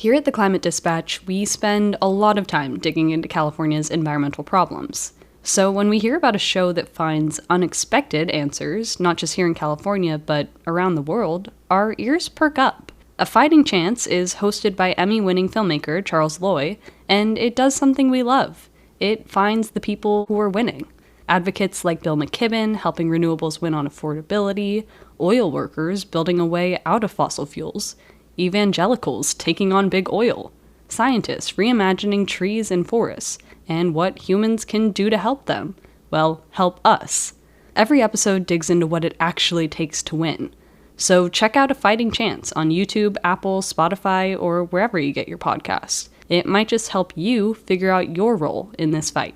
Here at the Climate Dispatch, we spend a lot of time digging into California's environmental problems. So when we hear about a show that finds unexpected answers, not just here in California, but around the world, our ears perk up. A Fighting Chance is hosted by Emmy-winning filmmaker Charles Loy, and it does something we love. It finds the people who are winning. Advocates like Bill McKibben helping renewables win on affordability, oil workers building a way out of fossil fuels, evangelicals taking on big oil, scientists reimagining trees and forests, and what humans can do to help them. Well, help us. Every episode digs into what it actually takes to win. So check out A Fighting Chance on YouTube, Apple, Spotify, or wherever you get your podcasts. It might just help you figure out your role in this fight.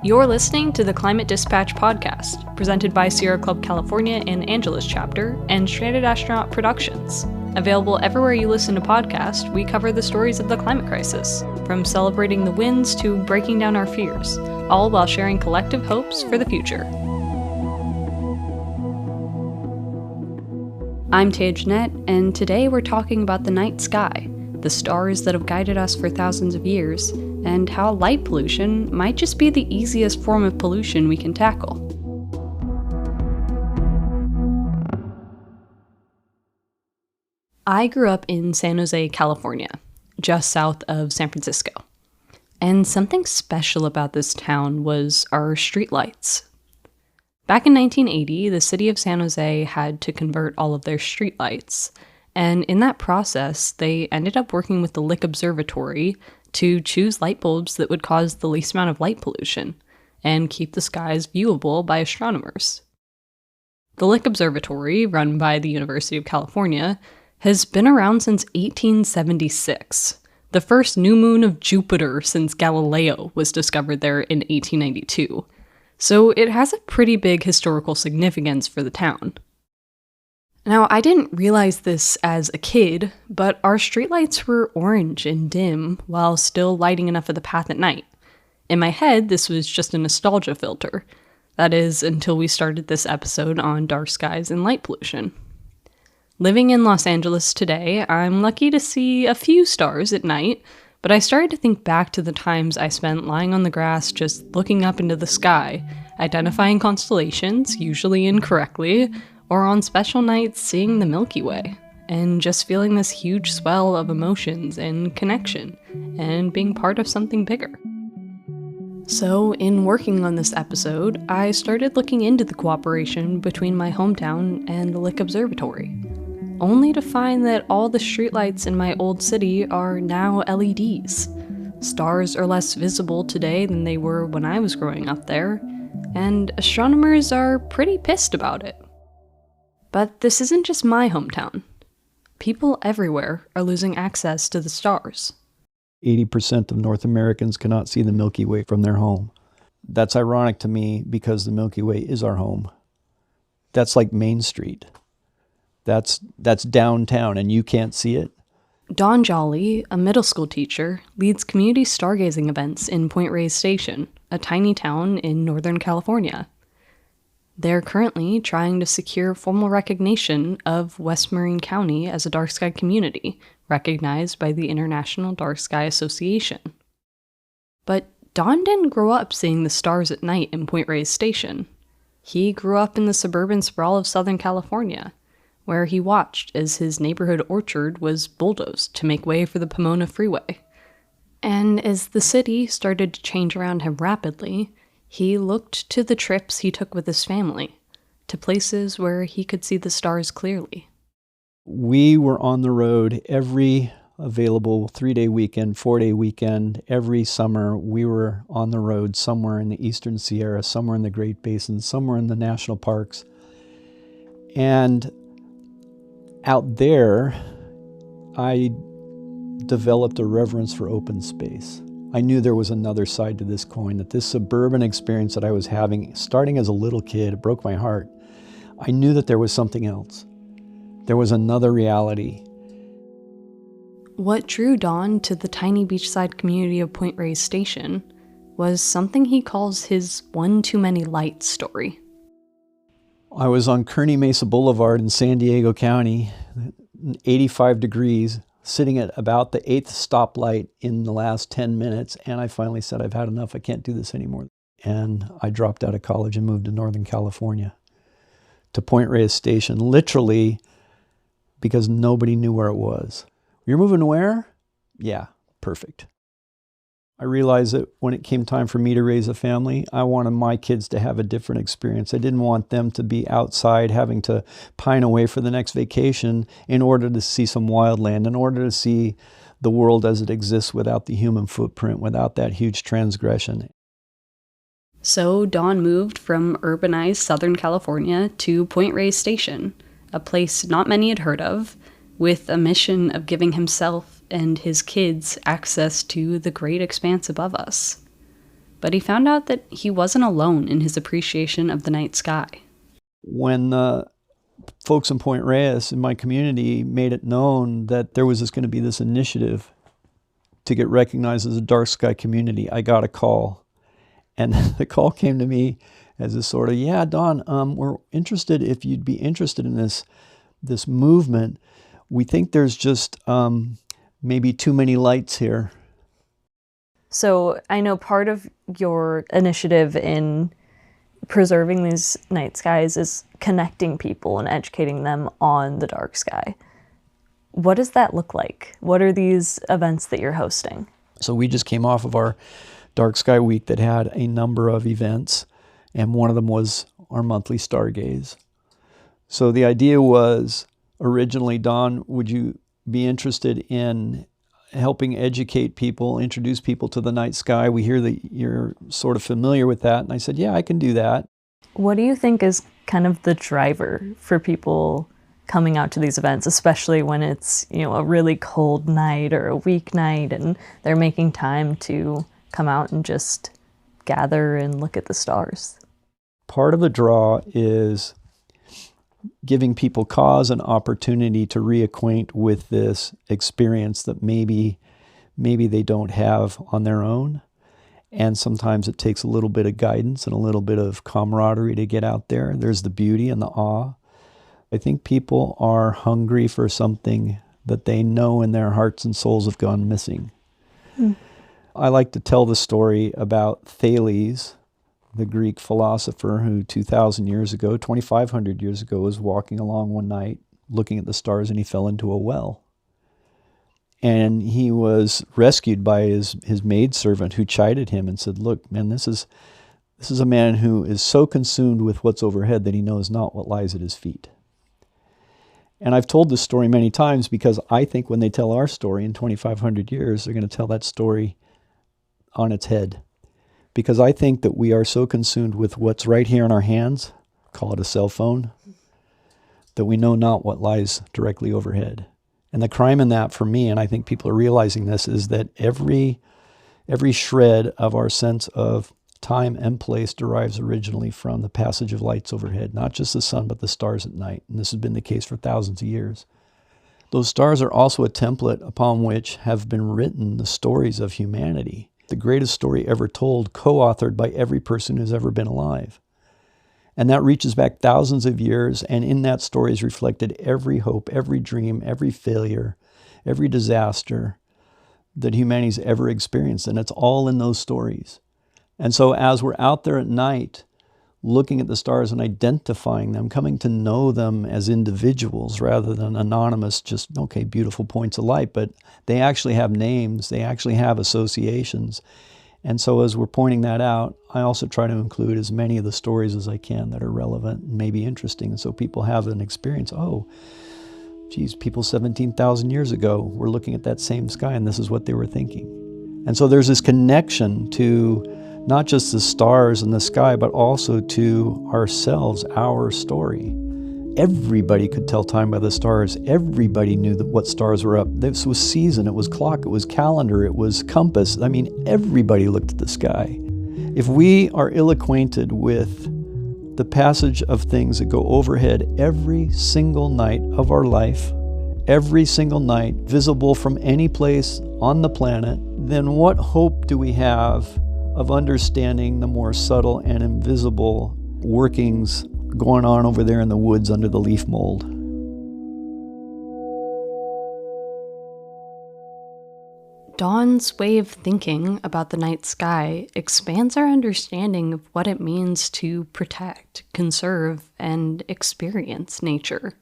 You're listening to the Climate Dispatch podcast, presented by Sierra Club California and Angeles Chapter, and Stranded Astronaut Productions. Available everywhere you listen to podcasts, we cover the stories of the climate crisis, from celebrating the wins to breaking down our fears, all while sharing collective hopes for the future. I'm Taya Jeanette, and today we're talking about the night sky, the stars that have guided us for thousands of years, and how light pollution might just be the easiest form of pollution we can tackle. I grew up in San Jose, California, just south of San Francisco. And something special about this town was our streetlights. Back in 1980, the city of San Jose had to convert all of their streetlights, and in that process, they ended up working with the Lick Observatory to choose light bulbs that would cause the least amount of light pollution and keep the skies viewable by astronomers. The Lick Observatory, run by the University of California, has been around since 1876, the first new moon of Jupiter since Galileo was discovered there in 1892, so it has a pretty big historical significance for the town. Now, I didn't realize this as a kid, but our streetlights were orange and dim while still lighting enough of the path at night. In my head, this was just a nostalgia filter. That is, until we started this episode on dark skies and light pollution. Living in Los Angeles today, I'm lucky to see a few stars at night, but I started to think back to the times I spent lying on the grass just looking up into the sky, identifying constellations, usually incorrectly, or on special nights seeing the Milky Way, and just feeling this huge swell of emotions and connection, and being part of something bigger. So, in working on this episode, I started looking into the cooperation between my hometown and the Lick Observatory, only to find that all the streetlights in my old city are now LEDs. Stars are less visible today than they were when I was growing up there, and astronomers are pretty pissed about it. But this isn't just my hometown. People everywhere are losing access to the stars. 80% of North Americans cannot see the Milky Way from their home. That's ironic to me because the Milky Way is our home. That's like Main Street. That's downtown and you can't see it. Don Jolley, a middle school teacher, leads community stargazing events in Point Reyes Station, a tiny town in Northern California. They're currently trying to secure formal recognition of West Marin County as a dark sky community, recognized by the International Dark Sky Association. But Don didn't grow up seeing the stars at night in Point Reyes Station. He grew up in the suburban sprawl of Southern California, where he watched as his neighborhood orchard was bulldozed to make way for the Pomona Freeway. And as the city started to change around him rapidly, he looked to the trips he took with his family, to places where he could see the stars clearly. We were on the road every available 3-day weekend, 4-day weekend, every summer. We were on the road somewhere in the Eastern Sierra, somewhere in the Great Basin, somewhere in the national parks. And out there, I developed a reverence for open space. I knew there was another side to this coin, that this suburban experience that I was having, starting as a little kid, it broke my heart. I knew that there was something else. There was another reality. What drew Don to the tiny beachside community of Point Reyes Station was something he calls his one too many lights story. I was on Kearny Mesa Boulevard in San Diego County, 85 degrees, sitting at about the 8th stoplight in the last 10 minutes, and I finally said, I've had enough, I can't do this anymore. And I dropped out of college and moved to Northern California, to Point Reyes Station, literally because nobody knew where it was. You're moving to where? Yeah, perfect. I realized that when it came time for me to raise a family, I wanted my kids to have a different experience. I didn't want them to be outside having to pine away for the next vacation in order to see some wildland, in order to see the world as it exists without the human footprint, without that huge transgression. So Don moved from urbanized Southern California to Point Reyes Station, a place not many had heard of, with a mission of giving himself and his kids access to the great expanse above us. But he found out that he wasn't alone in his appreciation of the night sky. When the folks in Point Reyes in my community made it known that there was going to be this initiative to get recognized as a dark sky community, I got a call. And the call came to me as a sort of, yeah, Don, we're interested if you'd be interested in this movement. We think there's just maybe too many lights here. So I know part of your initiative in preserving these night skies is connecting people and educating them on the dark sky. What does that look like? What are these events that you're hosting? So we just came off of our Dark Sky Week that had a number of events, and one of them was our monthly stargaze. So the idea was originally, Don, would you be interested in helping educate people, introduce people to the night sky? We hear that you're sort of familiar with that. And I said, yeah, I can do that. What do you think is kind of the driver for people coming out to these events, especially when it's, a really cold night or a weeknight and they're making time to come out and just gather and look at the stars? Part of the draw is giving people cause and opportunity to reacquaint with this experience that maybe they don't have on their own. And sometimes it takes a little bit of guidance and a little bit of camaraderie to get out there. There's the beauty and the awe. I think people are hungry for something that they know in their hearts and souls have gone missing. I like to tell the story about Thales, the Greek philosopher who 2,000 years ago, 2,500 years ago, was walking along one night looking at the stars, and he fell into a well. And he was rescued by his maidservant, who chided him and said, look, man, this is a man who is so consumed with what's overhead that he knows not what lies at his feet. And I've told this story many times because I think when they tell our story in 2,500 years, they're going to tell that story on its head. Because I think that we are so consumed with what's right here in our hands, call it a cell phone, that we know not what lies directly overhead. And the crime in that for me, and I think people are realizing this, is that every shred of our sense of time and place derives originally from the passage of lights overhead, not just the sun, but the stars at night. And this has been the case for thousands of years. Those stars are also a template upon which have been written the stories of humanity. The greatest story ever told, co-authored by every person who's ever been alive. And that reaches back thousands of years, and in that story is reflected every hope, every dream, every failure, every disaster that humanity's ever experienced, and it's all in those stories. And so as we're out there at night, looking at the stars and identifying them, coming to know them as individuals rather than anonymous, just, okay, beautiful points of light, but they actually have names, they actually have associations. And so as we're pointing that out, I also try to include as many of the stories as I can that are relevant and maybe interesting, and so people have an experience, oh, geez, people 17,000 years ago were looking at that same sky and this is what they were thinking. And so there's this connection to not just the stars and the sky, but also to ourselves, our story. Everybody could tell time by the stars. Everybody knew what stars were up. This was season, it was clock, it was calendar, it was compass. I mean, everybody looked at the sky. If we are ill-acquainted with the passage of things that go overhead every single night of our life, every single night, visible from any place on the planet, then what hope do we have of understanding the more subtle and invisible workings going on over there in the woods under the leaf mold. Don's way of thinking about the night sky expands our understanding of what it means to protect, conserve, and experience nature.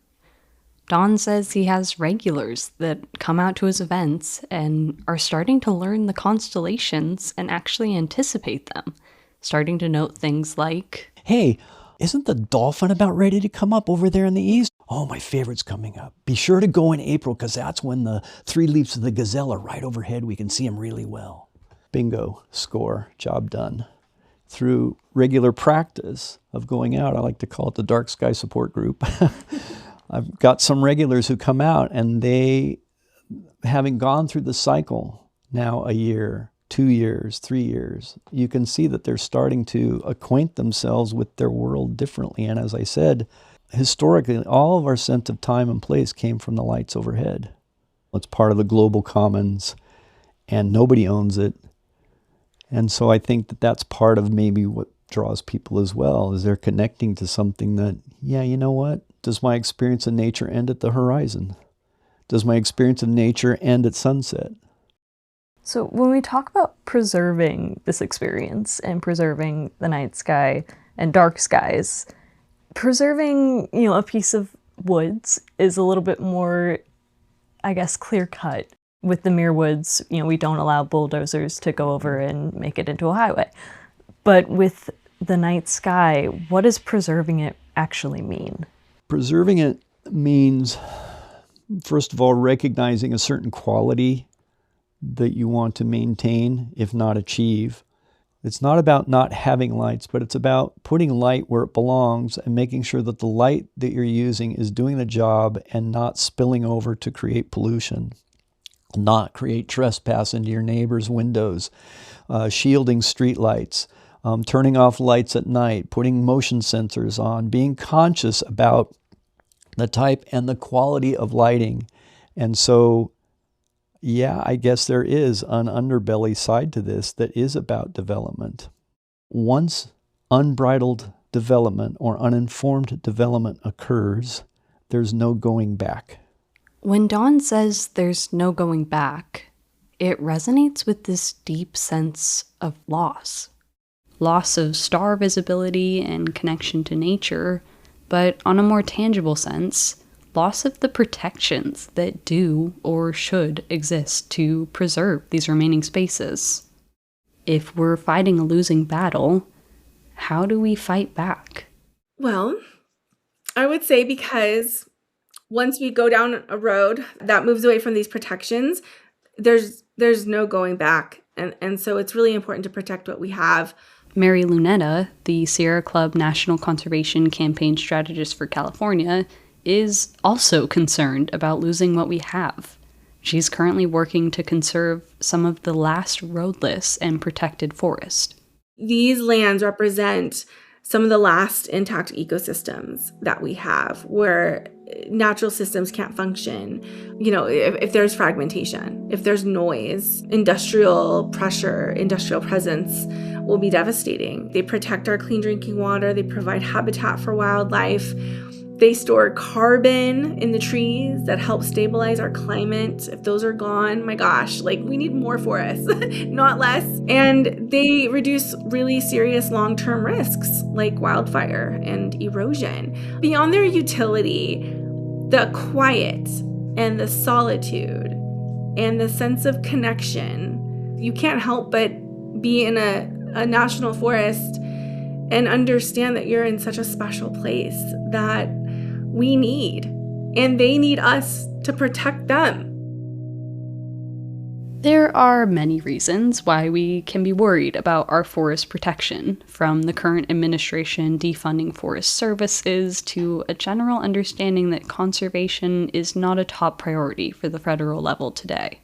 Don says he has regulars that come out to his events and are starting to learn the constellations and actually anticipate them, starting to note things like, "Hey, isn't the dolphin about ready to come up over there in the east? Oh, my favorite's coming up. Be sure to go in April because that's when the 3 leaps of the gazelle are right overhead. We can see them really well." Bingo, score, job done. Through regular practice of going out, I like to call it the dark sky support group. I've got some regulars who come out and they, having gone through the cycle now a year, 2 years, 3 years, you can see that they're starting to acquaint themselves with their world differently. And as I said, historically, all of our sense of time and place came from the lights overhead. It's part of the global commons and nobody owns it. And so I think that that's part of maybe what draws people as well, is they're connecting to something that, yeah, you know what? Does my experience of nature end at the horizon? Does my experience of nature end at sunset? So when we talk about preserving this experience and preserving the night sky and dark skies, preserving, a piece of woods is a little bit more, I guess, clear cut. With the Muir Woods, we don't allow bulldozers to go over and make it into a highway. But with the night sky, what does preserving it actually mean? Preserving it means, first of all, recognizing a certain quality that you want to maintain, if not achieve. It's not about not having lights, but it's about putting light where it belongs and making sure that the light that you're using is doing the job and not spilling over to create pollution, not create trespass into your neighbor's windows, shielding street lights, turning off lights at night, putting motion sensors on, being conscious about the type and the quality of lighting. And so, yeah, I guess there is an underbelly side to this that is about development. Once unbridled development or uninformed development occurs, there's no going back. When Don says there's no going back, it resonates with this deep sense of loss. Loss of star visibility and connection to nature, but on a more tangible sense, loss of the protections that do or should exist to preserve these remaining spaces. If we're fighting a losing battle, how do we fight back? Well, I would say because once we go down a road that moves away from these protections, there's no going back. And so it's really important to protect what we have. Mary Lunetta, the Sierra Club National Conservation Campaign strategist for California, is also concerned about losing what we have. She's currently working to conserve some of the last roadless and protected forest. These lands represent some of the last intact ecosystems that we have where natural systems can't function. If there's fragmentation, if there's noise, industrial pressure, industrial presence will be devastating. They protect our clean drinking water. They provide habitat for wildlife. They store carbon in the trees that help stabilize our climate. If those are gone, my gosh, we need more forests, not less. And they reduce really serious long-term risks like wildfire and erosion. Beyond their utility, the quiet and the solitude and the sense of connection, you can't help but be in a national forest and understand that you're in such a special place that we need, and they need us to protect them. There are many reasons why we can be worried about our forest protection, from the current administration defunding forest services to a general understanding that conservation is not a top priority for the federal level today.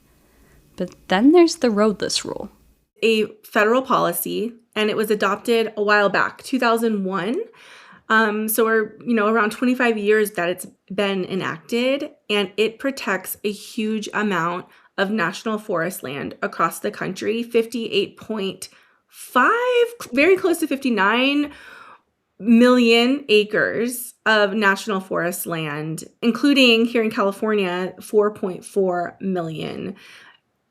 But then there's the Roadless Rule. A federal policy, and it was adopted a while back, 2001. So we're, around 25 years that it's been enacted, and it protects a huge amount of national forest land across the country, 58.4 very close to 59 million acres of national forest land, including here in California, 4.4 million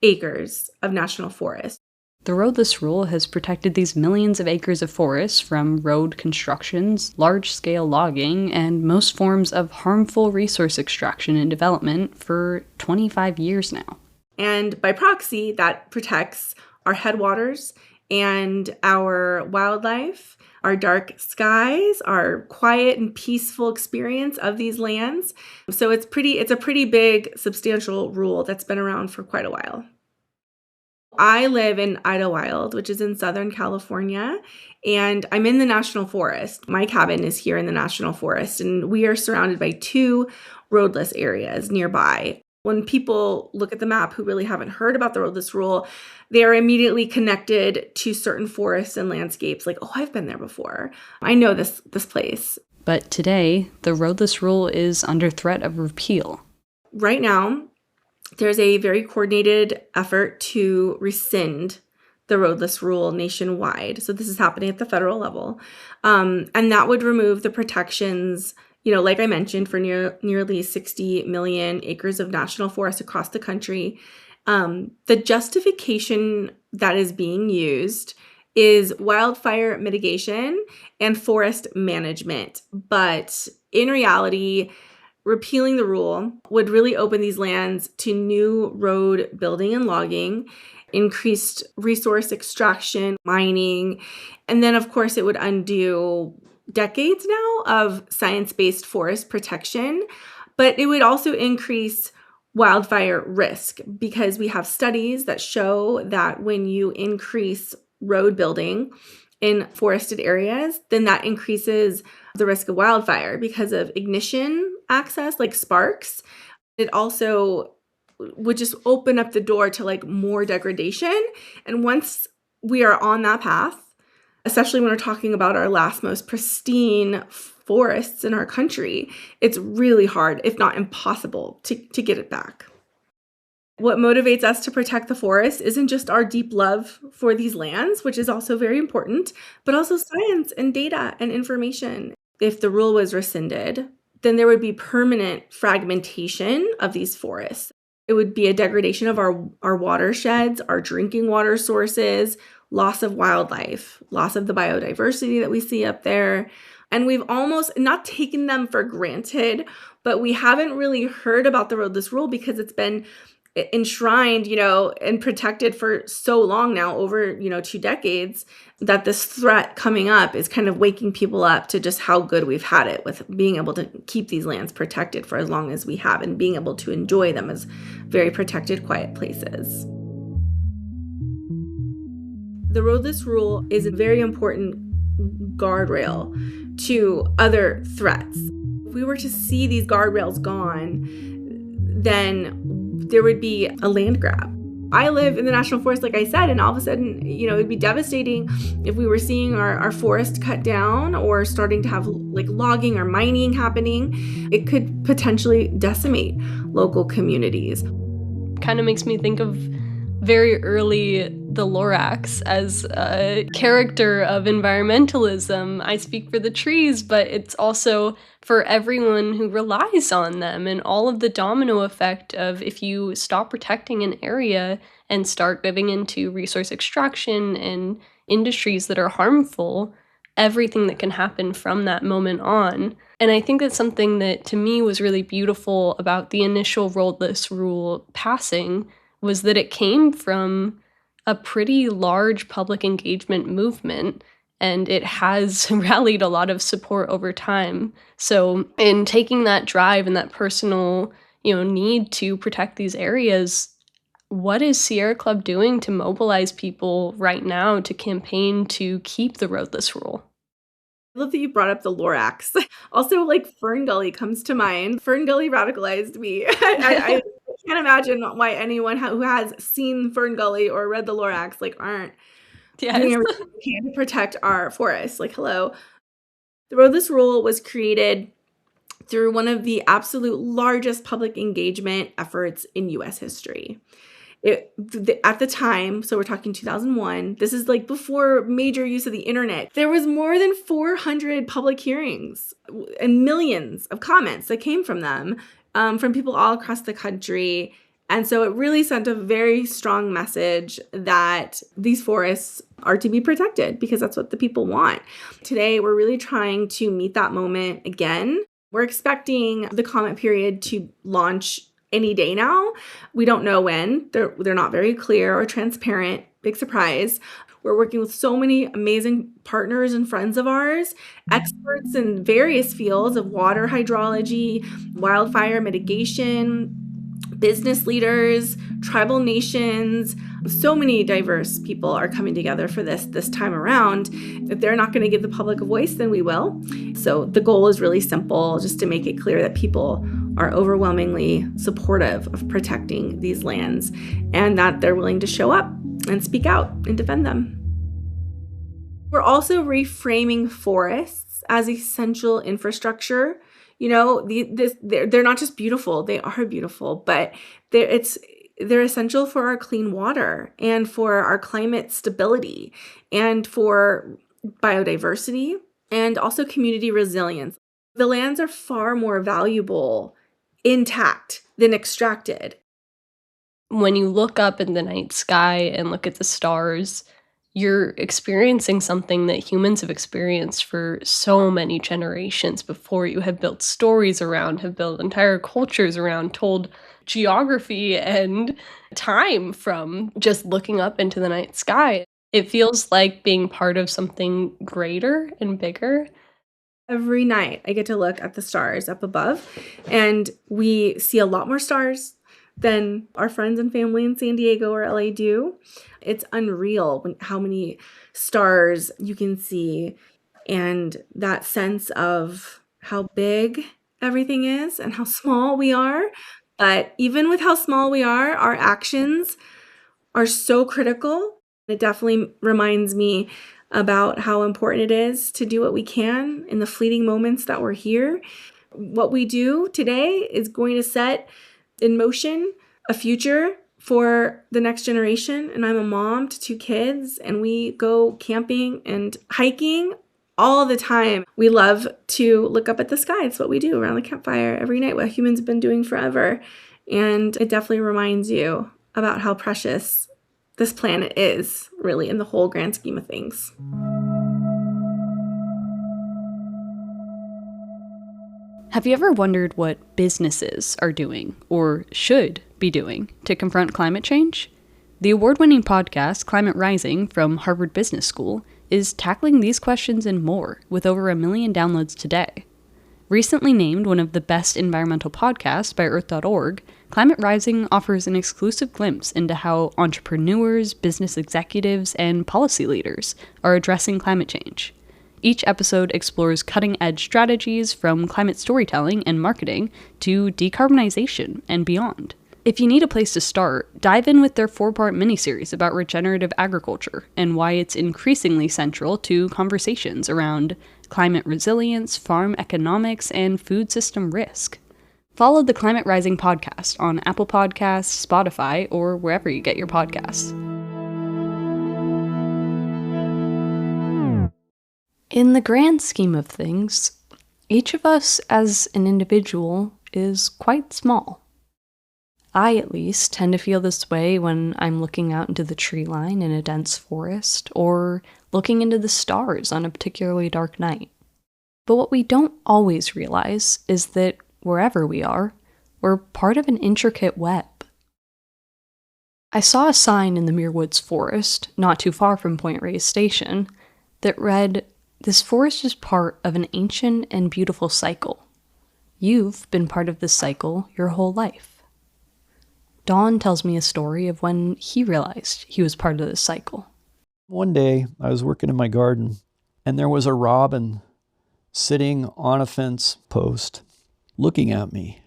acres of national forest. The Roadless Rule has protected these millions of acres of forests from road constructions, large-scale logging, and most forms of harmful resource extraction and development for 25 years now. And by proxy, that protects our headwaters and our wildlife, our dark skies, our quiet and peaceful experience of these lands. So it's a pretty big, substantial rule that's been around for quite a while. I live in Idlewild, which is in Southern California, and I'm in the National Forest. My cabin is here in the National Forest, and we are surrounded by 2 roadless areas nearby. When people look at the map who really haven't heard about the Roadless Rule, they are immediately connected to certain forests and landscapes like, oh, I've been there before. I know this place. But today, the Roadless Rule is under threat of repeal. Right now, there's a very coordinated effort to rescind the Roadless Rule nationwide. So this is happening at the federal level. And that would remove the protections, like I mentioned, for nearly 60 million acres of national forest across the country. The justification that is being used is wildfire mitigation and forest management. But in reality, repealing the rule would really open these lands to new road building and logging, increased resource extraction, mining, and then, of course, it would undo decades now of science-based forest protection. But it would also increase wildfire risk because we have studies that show that when you increase road building in forested areas, then that increases the risk of wildfire because of ignition access, like sparks. It also would just open up the door to more degradation. And once we are on that path, especially when we're talking about our last most pristine forests in our country, it's really hard, if not impossible, to get it back. What motivates us to protect the forest isn't just our deep love for these lands, which is also very important, but also science and data and information. If the rule was rescinded, then there would be permanent fragmentation of these forests. It would be a degradation of our watersheds, our drinking water sources, loss of wildlife, loss of the biodiversity that we see up there. And we've almost not taken them for granted, but we haven't really heard about the Roadless Rule because it's been enshrined, and protected for so long now, over, 2 decades, that this threat coming up is kind of waking people up to just how good we've had it with being able to keep these lands protected for as long as we have and being able to enjoy them as very protected, quiet places. The Roadless Rule is a very important guardrail to other threats. If we were to see these guardrails gone, then there would be a land grab. I live in the National Forest, like I said, and all of a sudden, it'd be devastating if we were seeing our forest cut down or starting to have logging or mining happening. It could potentially decimate local communities. Kind of makes me think of very early the Lorax as a character of environmentalism. I speak for the trees, but it's also for everyone who relies on them, and all of the domino effect of if you stop protecting an area and start giving into resource extraction and industries that are harmful, everything that can happen from that moment on. And I think that's something that to me was really beautiful about the initial Roadless Rule passing, was that it came from a pretty large public engagement movement, and it has rallied a lot of support over time. So in taking that drive and that personal, need to protect these areas, what is Sierra Club doing to mobilize people right now to campaign to keep the Roadless Rule? I love that you brought up the Lorax. Also, Fern Gully comes to mind. Fern Gully radicalized me. I can't imagine why anyone who has seen Fern Gully or read the Lorax aren't doing everything we can to protect our forests. Hello. The Roadless Rule was created through one of the absolute largest public engagement efforts in U.S. history. At the time, so we're talking 2001, this is like before major use of the internet, there was more than 400 public hearings and millions of comments that came from them, from people all across the country. And so it really sent a very strong message that these forests are to be protected because that's what the people want. Today, we're really trying to meet that moment again. We're expecting the comment period to launch any day now. We don't know when. They're not very clear or transparent. Big surprise. We're working with so many amazing partners and friends of ours, experts in various fields of water hydrology, wildfire mitigation, business leaders, tribal nations. So many diverse people are coming together for this time around. If they're not going to give the public a voice, then we will. So the goal is really simple, just to make it clear that people are overwhelmingly supportive of protecting these lands and that they're willing to show up and speak out and defend them. We're also reframing forests as essential infrastructure. You know, they're not just beautiful, they are beautiful, but they're essential for our clean water and for our climate stability and for biodiversity and also community resilience. The lands are far more valuable intact than extracted. When you look up in the night sky and look at the stars, you're experiencing something that humans have experienced for so many generations before you, have built stories around, have built entire cultures around, told geography and time from just looking up into the night sky. It feels like being part of something greater and bigger. Every night I get to look at the stars up above, and we see a lot more stars than our friends and family in San Diego or LA do. It's unreal how many stars you can see, and that sense of how big everything is and how small we are. But even with how small we are, our actions are so critical. It definitely reminds me about how important it is to do what we can in the fleeting moments that we're here. What we do today is going to set in motion a future for the next generation. And I'm a mom to 2 kids, and we go camping and hiking all the time. We love to look up at the sky. It's what we do around the campfire every night, what humans have been doing forever. And it definitely reminds you about how precious this planet is, really, in the whole grand scheme of things. Have you ever wondered what businesses are doing, or should be doing, to confront climate change? The award-winning podcast Climate Rising from Harvard Business School is tackling these questions and more, with over 1 million downloads today. Recently named one of the best environmental podcasts by Earth.org, Climate Rising offers an exclusive glimpse into how entrepreneurs, business executives, and policy leaders are addressing climate change. Each episode explores cutting-edge strategies from climate storytelling and marketing to decarbonization and beyond. If you need a place to start, dive in with their 4-part miniseries about regenerative agriculture and why it's increasingly central to conversations around climate resilience, farm economics, and food system risk. Follow the Climate Rising podcast on Apple Podcasts, Spotify, or wherever you get your podcasts. In the grand scheme of things, each of us as an individual is quite small. I, at least, tend to feel this way when I'm looking out into the tree line in a dense forest, or looking into the stars on a particularly dark night. But what we don't always realize is that wherever we are, we're part of an intricate web. I saw a sign in the Muir Woods Forest, not too far from Point Reyes Station, that read, "This forest is part of an ancient and beautiful cycle. You've been part of this cycle your whole life." Don tells me a story of when he realized he was part of this cycle. One day, I was working in my garden, and there was a robin sitting on a fence post looking at me.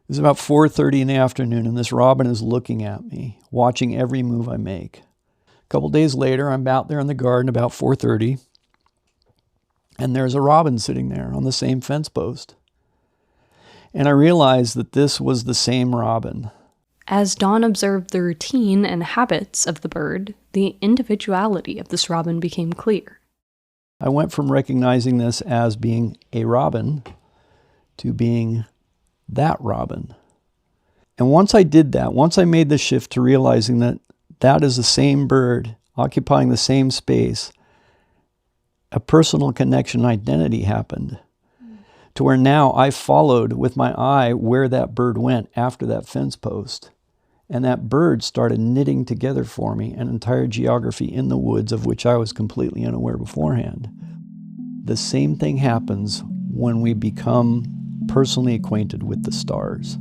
It was about 4:30 in the afternoon, and this robin is looking at me, watching every move I make. A couple days later, I'm out there in the garden about 4:30, and there's a robin sitting there on the same fence post. And I realized that this was the same robin. As Don observed the routine and habits of the bird, the individuality of this robin became clear. I went from recognizing this as being a robin to being that robin. And once I did that, once I made the shift to realizing that that is the same bird occupying the same space, a personal connection identity happened to where now I followed with my eye where that bird went after that fence post. And that bird started knitting together for me an entire geography in the woods of which I was completely unaware beforehand. The same thing happens when we become personally acquainted with the stars.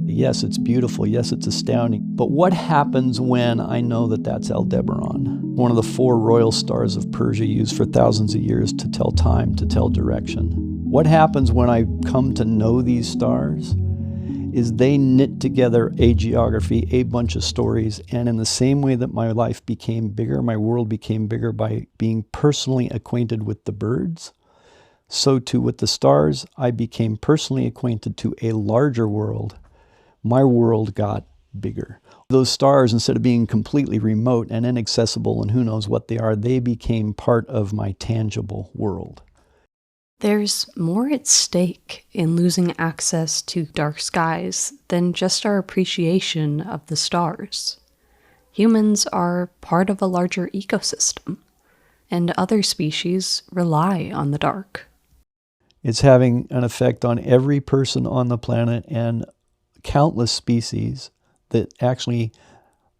Yes, it's beautiful. Yes, it's astounding. But what happens when I know that that's Aldebaran, one of the 4 royal stars of Persia used for thousands of years to tell time, to tell direction? What happens when I come to know these stars is they knit together a geography, a bunch of stories, and in the same way that my life became bigger, my world became bigger by being personally acquainted with the birds, so too with the stars, I became personally acquainted to a larger world. My world got bigger. Those stars, instead of being completely remote and inaccessible and who knows what they are, they became part of my tangible world. There's more at stake in losing access to dark skies than just our appreciation of the stars. Humans are part of a larger ecosystem, and other species rely on the dark. It's having an effect on every person on the planet and countless species that actually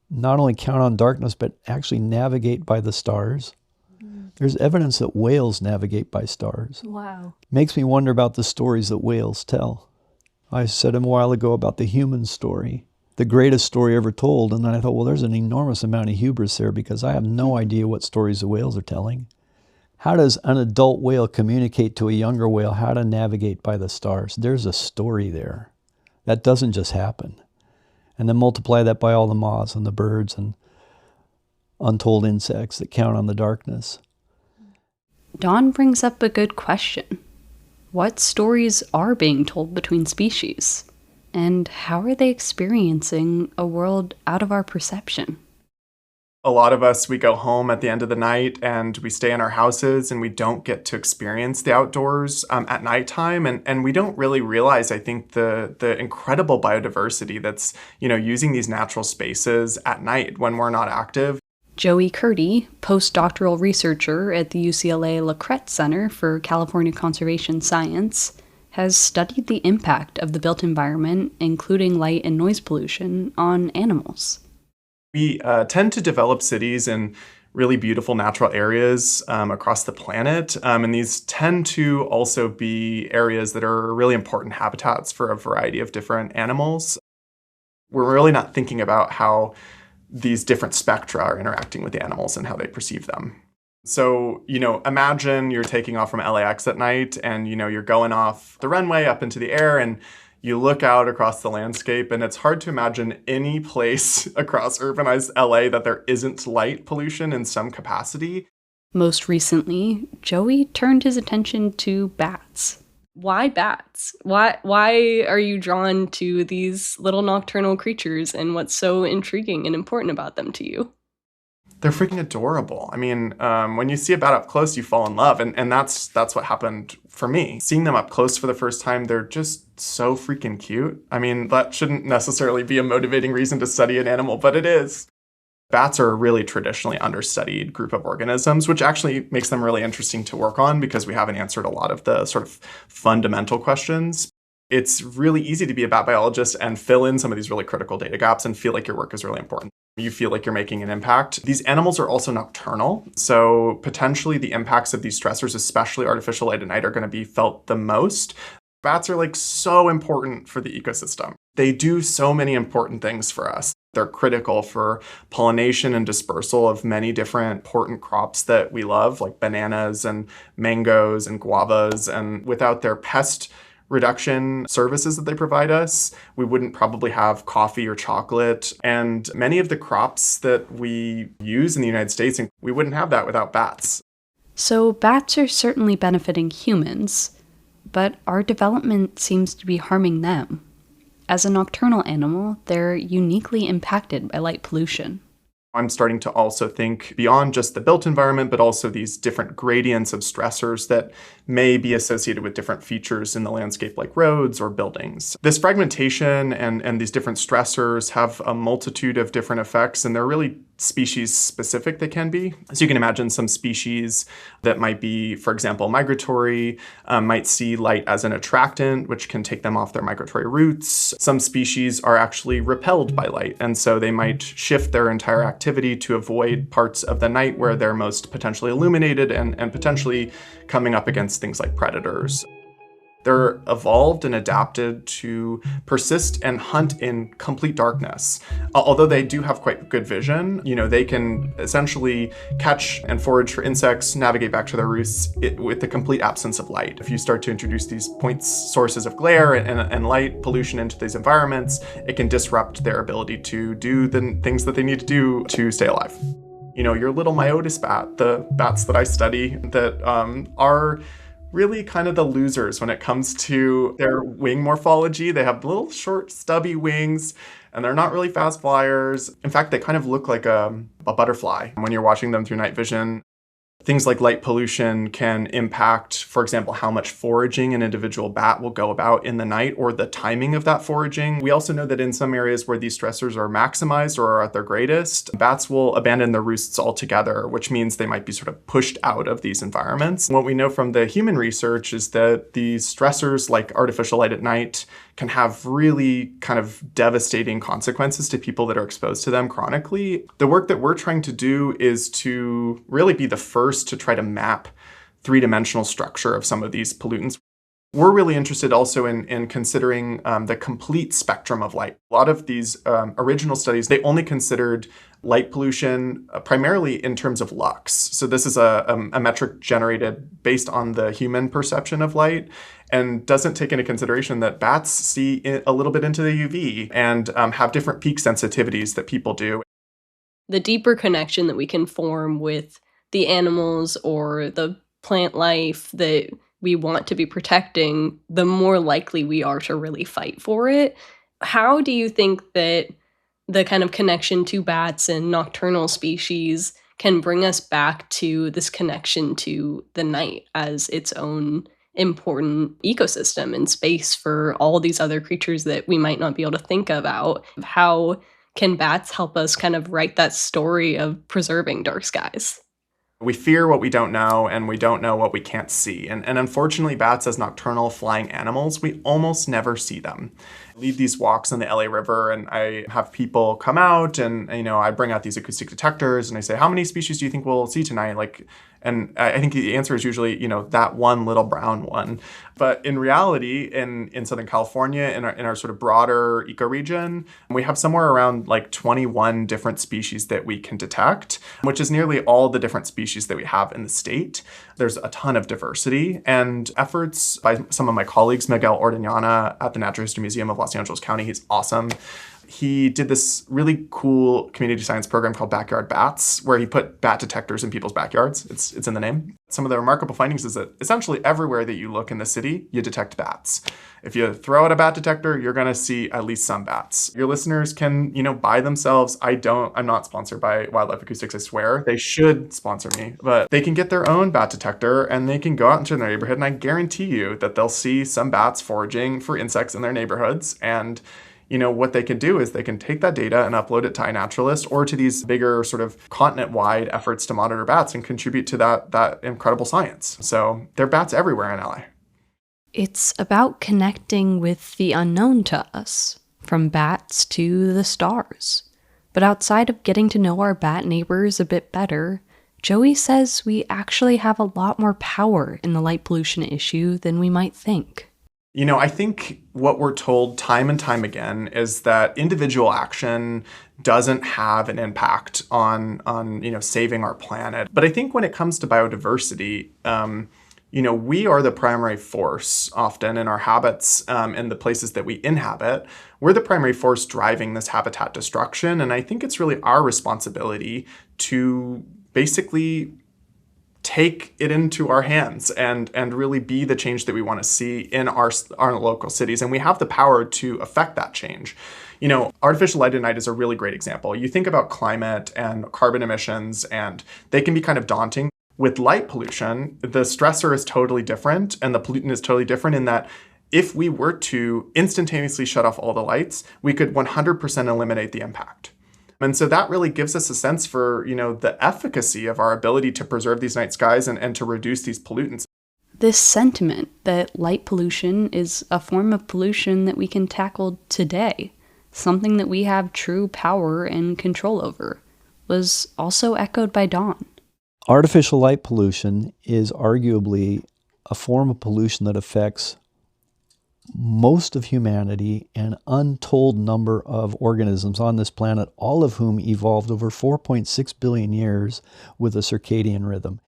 not only count on darkness, but actually navigate by the stars. There's evidence that whales navigate by stars. Wow. Makes me wonder about the stories that whales tell. I said a while ago about the human story, the greatest story ever told, and then I thought, well, there's an enormous amount of hubris there because I have no idea what stories the whales are telling. How does an adult whale communicate to a younger whale how to navigate by the stars? There's a story there. That doesn't just happen. And then multiply that by all the moths and the birds and untold insects that count on the darkness. Don brings up a good question. What stories are being told between species? And how are they experiencing a world out of our perception? A lot of us, we go home at the end of the night and we stay in our houses and we don't get to experience the outdoors at nighttime. And we don't really realize, I think, the incredible biodiversity that's, using these natural spaces at night when we're not active. Joey Curti, postdoctoral researcher at the UCLA La Kretz Center for California Conservation Science, has studied the impact of the built environment, including light and noise pollution, on animals. We tend to develop cities in really beautiful natural areas across the planet, and these tend to also be areas that are really important habitats for a variety of different animals. We're really not thinking about how these different spectra are interacting with the animals and how they perceive them. So, imagine you're taking off from LAX at night and, you're going off the runway up into the air and you look out across the landscape and it's hard to imagine any place across urbanized LA that there isn't light pollution in some capacity. Most recently, Joey turned his attention to bats. Why bats? Why are you drawn to these little nocturnal creatures, and what's so intriguing and important about them to you? They're freaking adorable. I mean, when you see a bat up close, you fall in love, and that's what happened for me. Seeing them up close for the first time, they're just so freaking cute. I mean, that shouldn't necessarily be a motivating reason to study an animal, but it is. Bats are a really traditionally understudied group of organisms, which actually makes them really interesting to work on because we haven't answered a lot of the sort of fundamental questions. It's really easy to be a bat biologist and fill in some of these really critical data gaps and feel like your work is really important. You feel like you're making an impact. These animals are also nocturnal, so potentially the impacts of these stressors, especially artificial light at night, are going to be felt the most. Bats are so important for the ecosystem. They do so many important things for us. They're critical for pollination and dispersal of many different important crops that we love, like bananas and mangoes and guavas. And without their pest reduction services that they provide us, we wouldn't probably have coffee or chocolate. And many of the crops that we use in the United States, we wouldn't have that without bats. So bats are certainly benefiting humans, but our development seems to be harming them. As a nocturnal animal, they're uniquely impacted by light pollution. I'm starting to also think beyond just the built environment, but also these different gradients of stressors that may be associated with different features in the landscape like roads or buildings. This fragmentation and these different stressors have a multitude of different effects, and they're really species specific they can be. So you can imagine some species that might be, for example, migratory, might see light as an attractant, which can take them off their migratory routes. Some species are actually repelled by light, and so they might shift their entire activity to avoid parts of the night where they're most potentially illuminated and potentially coming up against things like predators. They're evolved and adapted to persist and hunt in complete darkness. Although they do have quite good vision, they can essentially catch and forage for insects, navigate back to their roosts with the complete absence of light. If you start to introduce these sources of glare and light pollution into these environments, it can disrupt their ability to do the things that they need to do to stay alive. Your little Myotis bat, the bats that I study that are really kind of the losers when it comes to their wing morphology. They have little short stubby wings and they're not really fast flyers. In fact, they kind of look like a butterfly when you're watching them through night vision. Things like light pollution can impact, for example, how much foraging an individual bat will go about in the night or the timing of that foraging. We also know that in some areas where these stressors are maximized or are at their greatest, bats will abandon their roosts altogether, which means they might be sort of pushed out of these environments. What we know from the human research is that these stressors like artificial light at night can have really kind of devastating consequences to people that are exposed to them chronically. The work that we're trying to do is to really be the first to try to map three-dimensional structure of some of these pollutants. We're really interested also in considering the complete spectrum of light. A lot of these original studies, they only considered light pollution primarily in terms of lux. So this is a metric generated based on the human perception of light and doesn't take into consideration that bats see a little bit into the UV and have different peak sensitivities that people do. The deeper connection that we can form with the animals or the plant life that we want to be protecting, the more likely we are to really fight for it. How do you think that the kind of connection to bats and nocturnal species can bring us back to this connection to the night as its own important ecosystem and space for all these other creatures that we might not be able to think about? How can bats help us kind of write that story of preserving dark skies? We fear what we don't know, and we don't know what we can't see. And unfortunately, bats as nocturnal flying animals, we almost never see them. I lead these walks on the LA River, and I have people come out, and I bring out these acoustic detectors, and I say, how many species do you think we'll see tonight? And I think the answer is usually, that one little brown one. But in reality, in Southern California, in our sort of broader ecoregion, we have somewhere around 21 different species that we can detect, which is nearly all the different species that we have in the state. There's a ton of diversity, and efforts by some of my colleagues, Miguel Ordeñana at the Natural History Museum of Los Angeles County, he's awesome. He did this really cool community science program called Backyard Bats, where he put bat detectors in people's backyards. It's in the name. Some of the remarkable findings is that essentially everywhere that you look in the city, you detect bats. If you throw out a bat detector, you're going to see at least some bats. Your listeners can, buy themselves. I'm not sponsored by Wildlife Acoustics, I swear. They should sponsor me, but they can get their own bat detector and they can go out into their neighborhood, and I guarantee you that they'll see some bats foraging for insects in their neighborhoods. And what they can do is they can take that data and upload it to iNaturalist or to these bigger sort of continent-wide efforts to monitor bats and contribute to that incredible science. So there are bats everywhere in LA. It's about connecting with the unknown to us, from bats to the stars. But outside of getting to know our bat neighbors a bit better, Joey says we actually have a lot more power in the light pollution issue than we might think. I think what we're told time and time again is that individual action doesn't have an impact on saving our planet. But I think when it comes to biodiversity, we are the primary force often in our habits and the places that we inhabit. We're the primary force driving this habitat destruction. And I think it's really our responsibility to basically take it into our hands and really be the change that we want to see in our local cities. And we have the power to affect that change. Artificial light at night is a really great example. You think about climate and carbon emissions, and they can be kind of daunting. With light pollution, the stressor is totally different, and the pollutant is totally different in that if we were to instantaneously shut off all the lights, we could 100% eliminate the impact. And so that really gives us a sense for, the efficacy of our ability to preserve these night skies and to reduce these pollutants. This sentiment that light pollution is a form of pollution that we can tackle today, something that we have true power and control over, was also echoed by Don. Artificial light pollution is arguably a form of pollution that affects most of humanity, an untold number of organisms on this planet, all of whom evolved over 4.6 billion years with a circadian rhythm.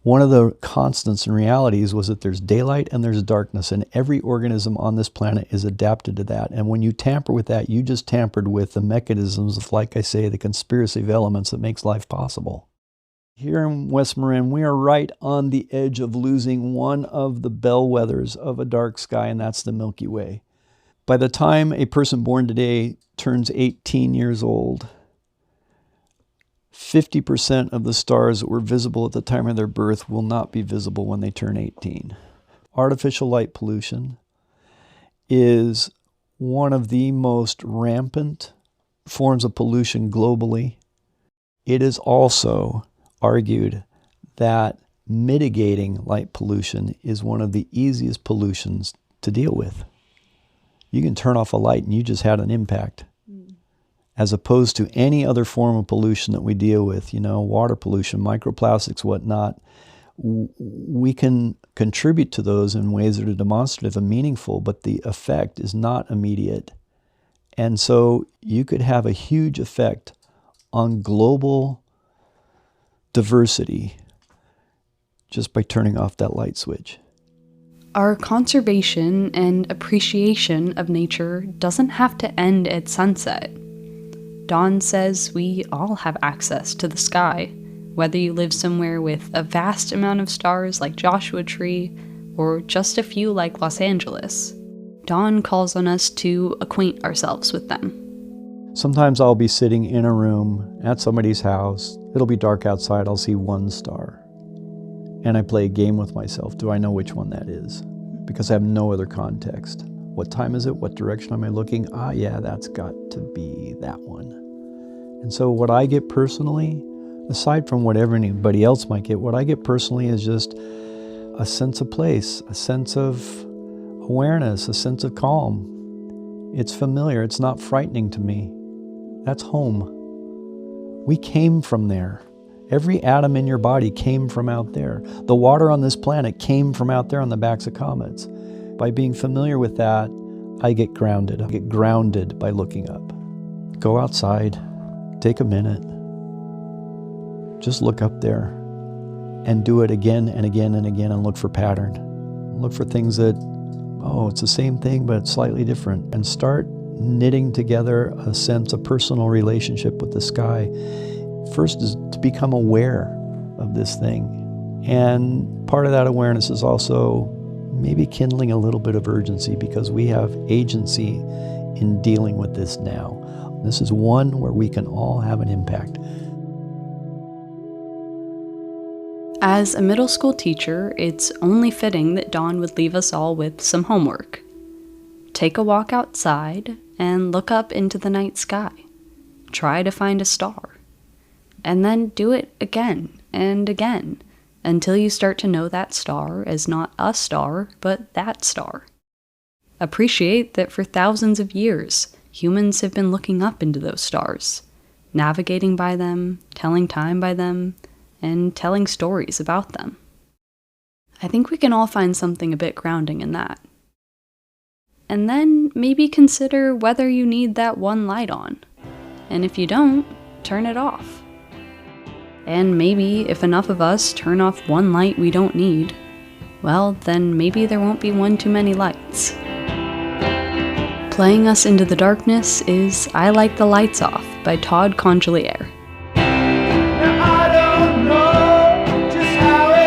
One of the constants and realities was that there's daylight and there's darkness, and every organism on this planet is adapted to that. And when you tamper with that, you just tampered with the mechanisms of, like I say, the conspiracy of elements that makes life possible. Here in West Marin, we are right on the edge of losing one of the bellwethers of a dark sky, and that's the Milky Way. By the time a person born today turns 18 years old, 50% of the stars that were visible at the time of their birth will not be visible when they turn 18. Artificial light pollution is one of the most rampant forms of pollution globally. It is also argued that mitigating light pollution is one of the easiest pollutions to deal with. You can turn off a light and you just had an impact. As opposed to any other form of pollution that we deal with, water pollution, microplastics, whatnot, we can contribute to those in ways that are demonstrative and meaningful, but the effect is not immediate. And so you could have a huge effect on global diversity just by turning off that light switch. Our conservation and appreciation of nature doesn't have to end at sunset. Don says we all have access to the sky, whether you live somewhere with a vast amount of stars like Joshua Tree, or just a few like Los Angeles. Don calls on us to acquaint ourselves with them. Sometimes I'll be sitting in a room at somebody's house. It'll be dark outside. I'll see one star. And I play a game with myself. Do I know which one that is? Because I have no other context. What time is it? What direction am I looking? Yeah, that's got to be that one. And so what I get personally, aside from whatever anybody else might get, what I get personally is just a sense of place, a sense of awareness, a sense of calm. It's familiar. It's not frightening to me. That's home. We came from there. Every atom in your body came from out there. The water on this planet came from out there on the backs of comets. By being familiar with that, I get grounded. I get grounded by looking up. Go outside, take a minute, just look up there and do it again and again and again and look for pattern. Look for things that, it's the same thing but slightly different, and start knitting together a sense of personal relationship with the sky. First is to become aware of this thing. And part of that awareness is also maybe kindling a little bit of urgency, because we have agency in dealing with this now. This is one where we can all have an impact. As a middle school teacher, it's only fitting that Don would leave us all with some homework. Take a walk outside and look up into the night sky. Try to find a star. And then do it again and again until you start to know that star as not a star, but that star. Appreciate that for thousands of years, humans have been looking up into those stars, navigating by them, telling time by them, and telling stories about them. I think we can all find something a bit grounding in that. And then maybe consider whether you need that one light on. And if you don't, turn it off. And maybe if enough of us turn off one light we don't need, well, then maybe there won't be one too many lights. Playing us into the darkness is I Like the Lights Off by Todd Conjolier. Now I don't know just how it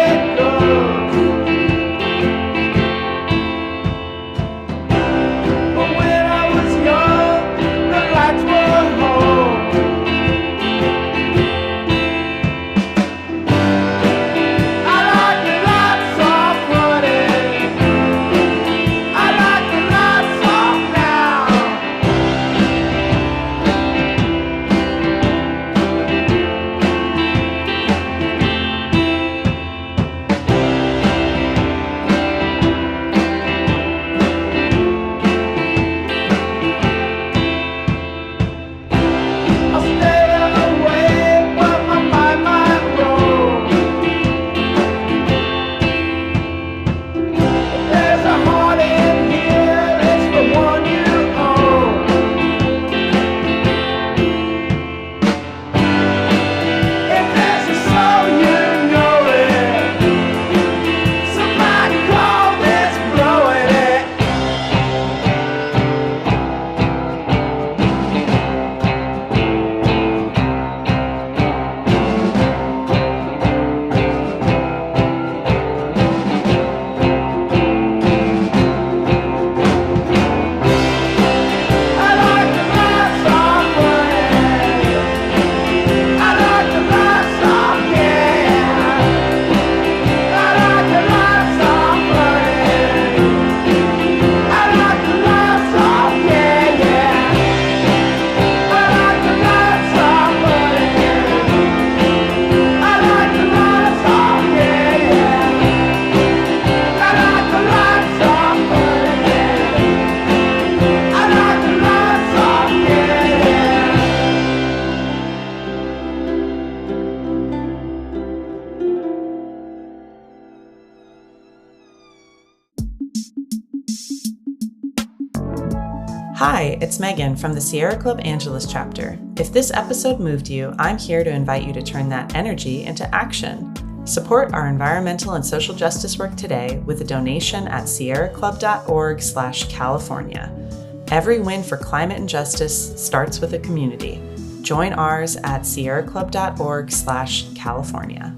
Hi, it's Megan from the Sierra Club Angeles chapter. If this episode moved you, I'm here to invite you to turn that energy into action. Support our environmental and social justice work today with a donation at sierraclub.org/California. Every win for climate and justice starts with a community. Join ours at sierraclub.org/California.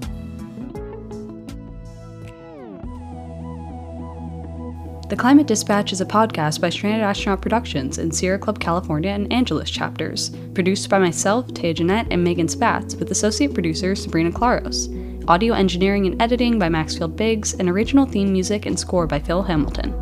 The Climate Dispatch is a podcast by Stranded Astronaut Productions in Sierra Club, California and Angeles chapters, produced by myself, Taya Jeanette, and Megan Spatz, with associate producer Sabrina Claros. Audio engineering and editing by Maxfield Biggs, and original theme music and score by Phil Hamilton.